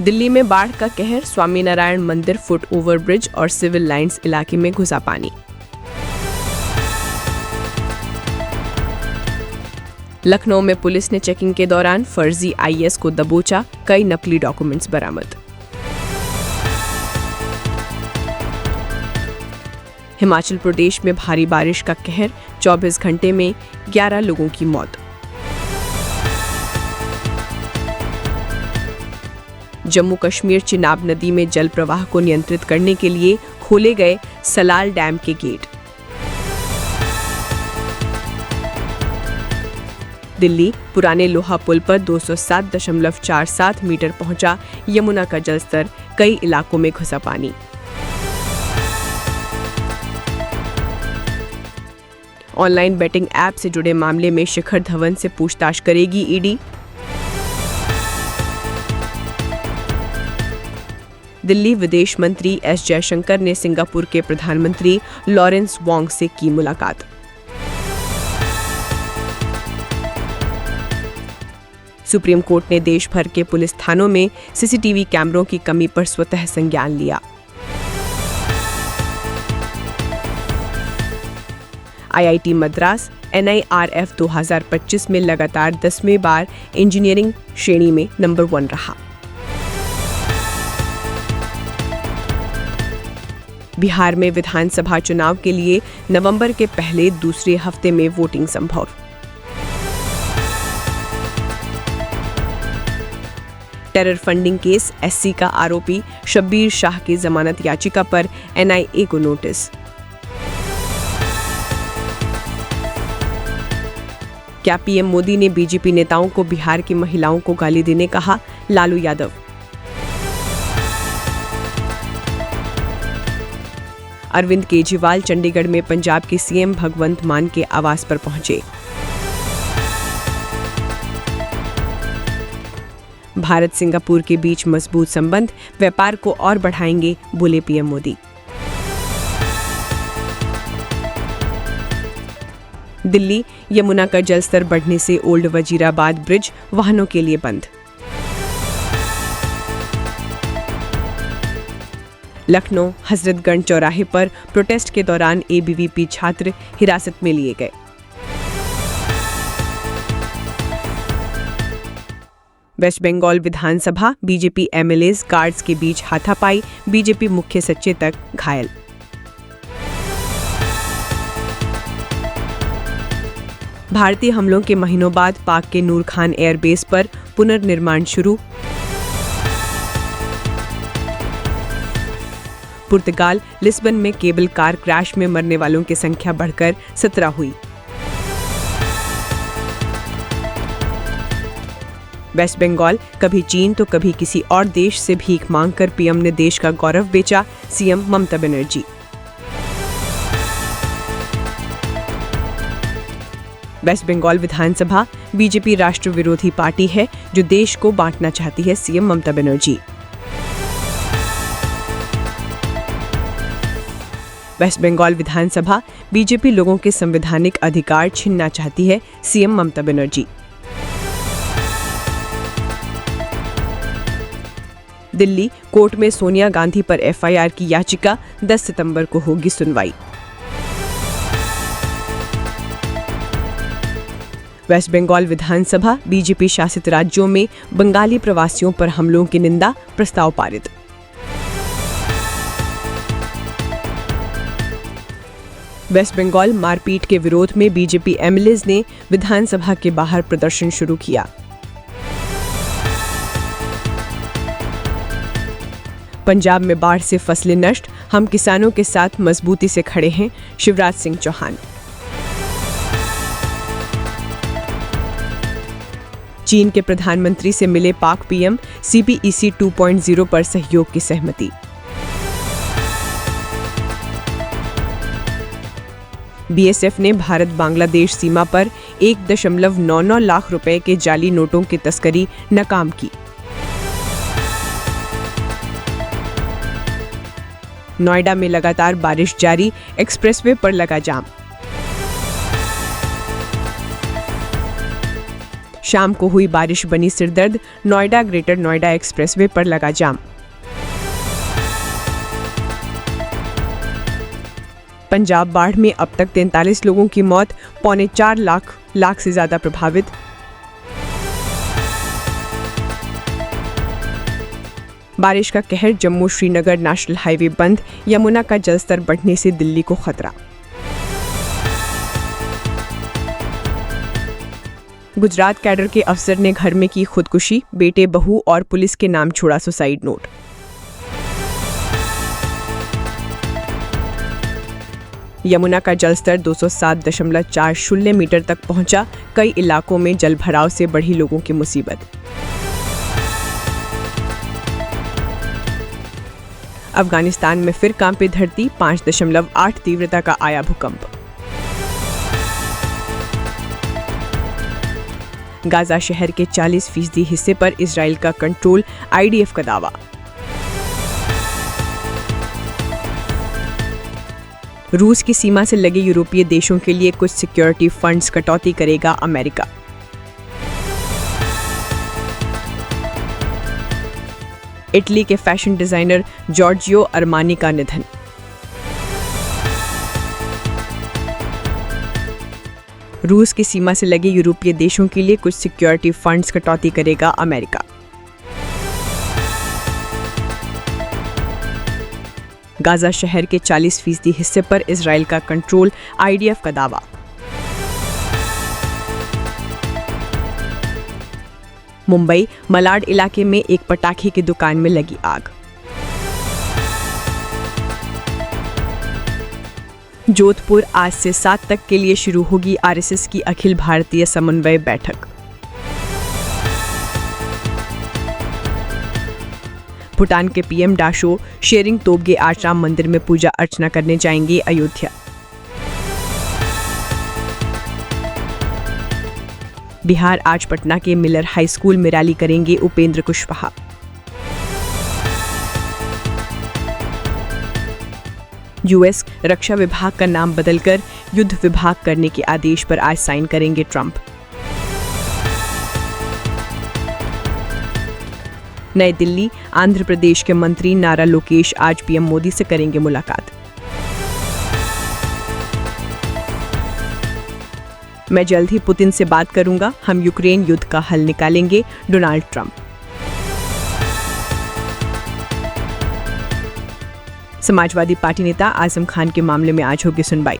दिल्ली में बाढ़ का कहर, स्वामीनारायण मंदिर फुट ओवर ब्रिज और सिविल लाइंस इलाके में घुसा पानी। लखनऊ में पुलिस ने चेकिंग के दौरान फर्जी आईएएस को दबोचा, कई नकली डॉक्यूमेंट्स बरामद। हिमाचल प्रदेश में भारी बारिश का कहर, 24 घंटे में 11 लोगों की मौत। जम्मू कश्मीर चिनाब नदी में जल प्रवाह को नियंत्रित करने के लिए खोले गए सलाल डैम के गेट। दिल्ली पुराने लोहा पुल पर 207.47 मीटर पहुंचा यमुना का जलस्तर, कई इलाकों में घुसा पानी। ऑनलाइन बेटिंग ऐप से जुड़े मामले में शिखर धवन से पूछताछ करेगी ईडी। दिल्ली विदेश मंत्री एस जयशंकर ने सिंगापुर के प्रधानमंत्री लॉरेंस वोंग से की मुलाकात। सुप्रीम कोर्ट ने देश भर के पुलिस थानों में सीसीटीवी कैमरों की कमी पर स्वतः संज्ञान लिया। आईआईटी मद्रास NIRF 2025 में लगातार 10वीं बार इंजीनियरिंग श्रेणी में नंबर 1 रहा। बिहार में विधानसभा चुनाव के लिए नवंबर के पहले दूसरे हफ्ते में वोटिंग संभव। टेरर फंडिंग केस, SC का आरोपी शब्बीर शाह की जमानत याचिका पर NIA को नोटिस। क्या पीएम मोदी ने बीजेपी नेताओं को बिहार की महिलाओं को गाली देने कहा? लालू यादव। अरविंद केजरीवाल चंडीगढ़ में पंजाब के CM भगवंत मान के आवास पर पहुंचे। भारत सिंगापुर के बीच मजबूत संबंध, व्यापार को और बढ़ाएंगे, बोले पीएम मोदी। दिल्ली यमुना का जलस्तर बढ़ने से ओल्ड वजीराबाद ब्रिज वाहनों के लिए बंद। लखनऊ हजरतगंज चौराहे पर प्रोटेस्ट के दौरान ABVP छात्र हिरासत में लिए गए। वेस्ट बंगाल विधानसभा बीजेपी MLAs गार्ड्स के बीच हाथापाई, बीजेपी मुख्य सचेतक घायल। भारतीय हमलों के महीनों बाद पाक के नूर खान एयरबेस पर पुनर्निर्माण शुरू। पुर्तगाल लिस्बन में केबल कार क्रैश में मरने वालों की संख्या बढ़कर 17 हुई। वेस्ट बंगाल कभी चीन तो कभी किसी और देश से भीख मांगकर पीएम ने देश का गौरव बेचा, CM ममता बनर्जी। वेस्ट बंगाल विधानसभा बीजेपी राष्ट्र विरोधी पार्टी है जो देश को बांटना चाहती है, CM ममता बनर्जी। वेस्ट बंगाल विधानसभा बीजेपी लोगों के संवैधानिक अधिकार छीनना चाहती है, CM ममता बनर्जी। दिल्ली कोर्ट में सोनिया गांधी पर FIR की याचिका, 10 सितंबर को होगी सुनवाई। वेस्ट बंगाल विधानसभा बीजेपी शासित राज्यों में बंगाली प्रवासियों पर हमलों की निंदा, प्रस्ताव पारित। वेस्ट बंगाल मारपीट के विरोध में बीजेपी MLAs ने विधानसभा के बाहर प्रदर्शन शुरू किया। पंजाब में बाढ़ से फसलें नष्ट, हम किसानों के साथ मजबूती से खड़े हैं, शिवराज सिंह चौहान। चीन के प्रधानमंत्री से मिले पाक पीएम, CPEC 2.0 पर सहयोग की सहमति। BSF ने भारत बांग्लादेश सीमा पर 1.99 लाख रुपए के जाली नोटों की तस्करी नाकाम की। नोएडा में लगातार बारिश जारी, एक्सप्रेसवे पर लगा जाम। शाम को हुई बारिश बनी सिरदर्द, नोएडा ग्रेटर नोएडा एक्सप्रेसवे पर लगा जाम। पंजाब बाढ़ में अब तक 43 लोगों की मौत, 4.25 लाख से ज्यादा प्रभावित। बारिश का कहर, जम्मू श्रीनगर नेशनल हाईवे बंद, यमुना का जलस्तर बढ़ने से दिल्ली को खतरा। गुजरात कैडर के अफसर ने घर में की खुदकुशी, बेटे, बहू और पुलिस के नाम छोड़ा सुसाइड नोट। यमुना का जलस्तर 207.40 मीटर तक पहुंचा, कई इलाकों में जलभराव से बढ़ी लोगों की मुसीबत। अफगानिस्तान में फिर कांपी धरती, 5.8 तीव्रता का आया भूकंप। गाजा शहर के 40% हिस्से पर इजराइल का कंट्रोल, IDF का दावा। रूस की सीमा से लगे यूरोपीय देशों के लिए कुछ सिक्योरिटी फंड्स कटौती करेगा अमेरिका। इटली के फैशन डिजाइनर जॉर्जियो अरमानी का निधन। रूस की सीमा से लगे यूरोपीय देशों के लिए कुछ सिक्योरिटी फंड्स कटौती करेगा अमेरिका। गाजा शहर के 40% हिस्से पर इजराइल का कंट्रोल, IDF का दावा। मुंबई मलाड इलाके में एक पटाखे की दुकान में लगी आग। जोधपुर आज से 7 तक के लिए शुरू होगी RSS की अखिल भारतीय समन्वय बैठक। भूटान के PM डाशो शेरिंग तोबगे आज राम मंदिर में पूजा अर्चना करने जाएंगे अयोध्या। बिहार आज पटना के मिलर हाई स्कूल में रैली करेंगे उपेंद्र कुशवाहा। US रक्षा विभाग का नाम बदलकर युद्ध विभाग करने के आदेश पर आज साइन करेंगे ट्रंप। नई दिल्ली, आंध्र प्रदेश के मंत्री नारा लोकेश आज PM मोदी से करेंगे मुलाकात। मैं जल्द ही पुतिन से बात करूंगा, हम यूक्रेन युद्ध का हल निकालेंगे, डोनाल्ड ट्रंप। समाजवादी पार्टी नेता आजम खान के मामले में आज होगी सुनवाई।